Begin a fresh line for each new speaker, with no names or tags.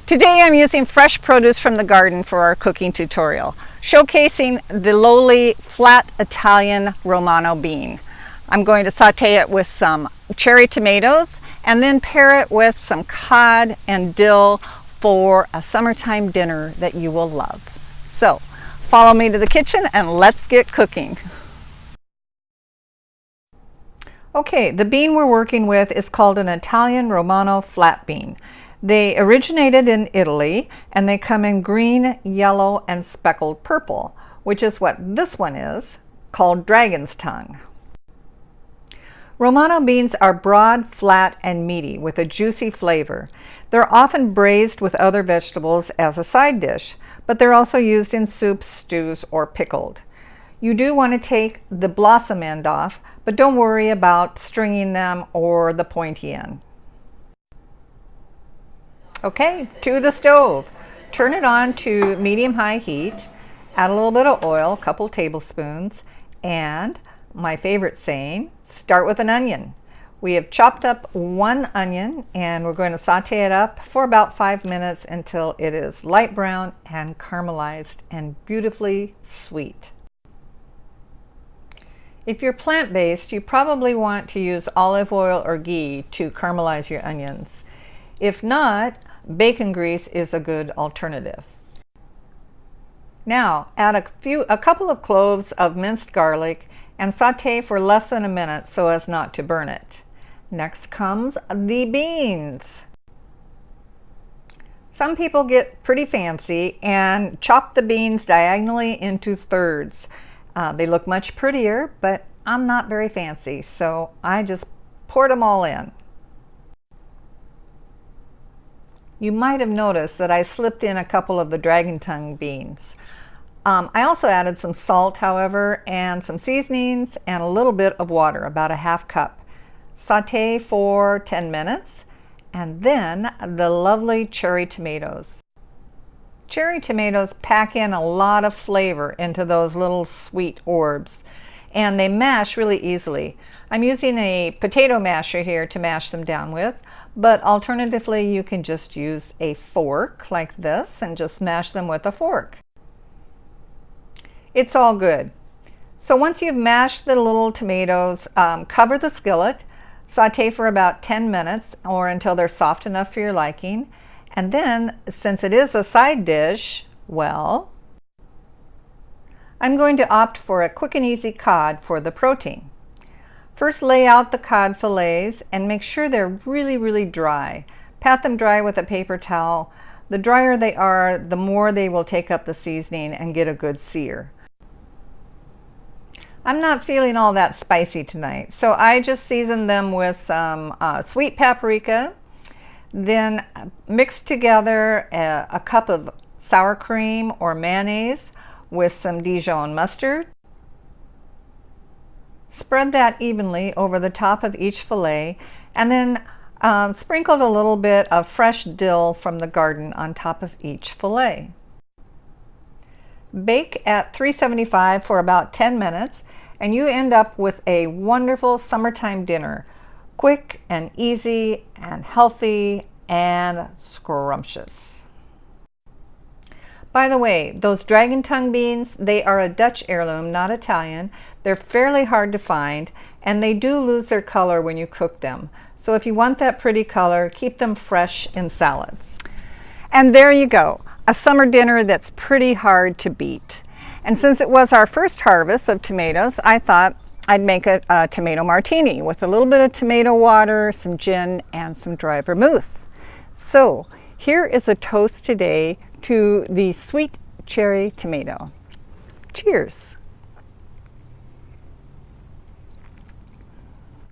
Today I'm using fresh produce from the garden for our cooking tutorial, showcasing the lowly flat Italian Romano bean. I'm going to saute it with some cherry tomatoes and then pair it with some cod and dill for a summertime dinner that you will love. So follow me to the kitchen and let's get cooking. Okay, the bean we're working with is called an Italian Romano flat bean. They originated in Italy and they come in green, yellow, and speckled purple, which is what this one is, called dragon's tongue. Romano beans are broad, flat, and meaty with a juicy flavor. They're often braised with other vegetables as a side dish, but they're also used in soups, stews, or pickled. You do want to take the blossom end off, but don't worry about stringing them or the pointy end. Okay, to the stove. Turn it on to medium-high heat. Add a little bit of oil, a couple tablespoons, and my favorite saying, start with an onion. We have chopped up one onion and we're going to saute it up for about 5 minutes until it is light brown and caramelized and beautifully sweet. If you're plant-based, you probably want to use olive oil or ghee to caramelize your onions. If not, bacon grease is a good alternative. Now, add a couple of cloves of minced garlic and saute for less than a minute so as not to burn it. Next comes the beans. Some people get pretty fancy and chop the beans diagonally into thirds. They look much prettier, but I'm not very fancy, so I just poured them all in. You might have noticed that I slipped in a couple of the dragon tongue beans. I also added some salt, however, and some seasonings and a little bit of water, about a half cup. Saute for 10 minutes, and then the lovely cherry tomatoes. Cherry tomatoes pack in a lot of flavor into those little sweet orbs, and they mash really easily. I'm using a potato masher here to mash them down with, but alternatively you can just use a fork like this and just mash them with a fork. It's all good. So once you've mashed the little tomatoes, cover the skillet, saute for about 10 minutes or until they're soft enough for your liking. And then, since it is a side dish, well, I'm going to opt for a quick and easy cod for the protein. First, lay out the cod fillets and make sure they're really dry. Pat them dry with a paper towel. The drier they are, the more they will take up the seasoning and get a good sear. I'm not feeling all that spicy tonight, so I just seasoned them with some sweet paprika. Then mix together a cup of sour cream or mayonnaise with some Dijon mustard. Spread that evenly over the top of each fillet, and then sprinkled a little bit of fresh dill from the garden on top of each fillet. Bake at 375 for about 10 minutes, and you end up with a wonderful summertime dinner. Quick and easy and healthy and scrumptious. By the way, those dragon tongue beans, they are a Dutch heirloom, not Italian. They're fairly hard to find, and they do lose their color when you cook them. So if you want that pretty color, keep them fresh in salads. And there you go, a summer dinner that's pretty hard to beat. And since it was our first harvest of tomatoes, I thought I'd make a tomato martini with a little bit of tomato water, some gin, and some dry vermouth. So here is a toast today to the sweet cherry tomato. Cheers.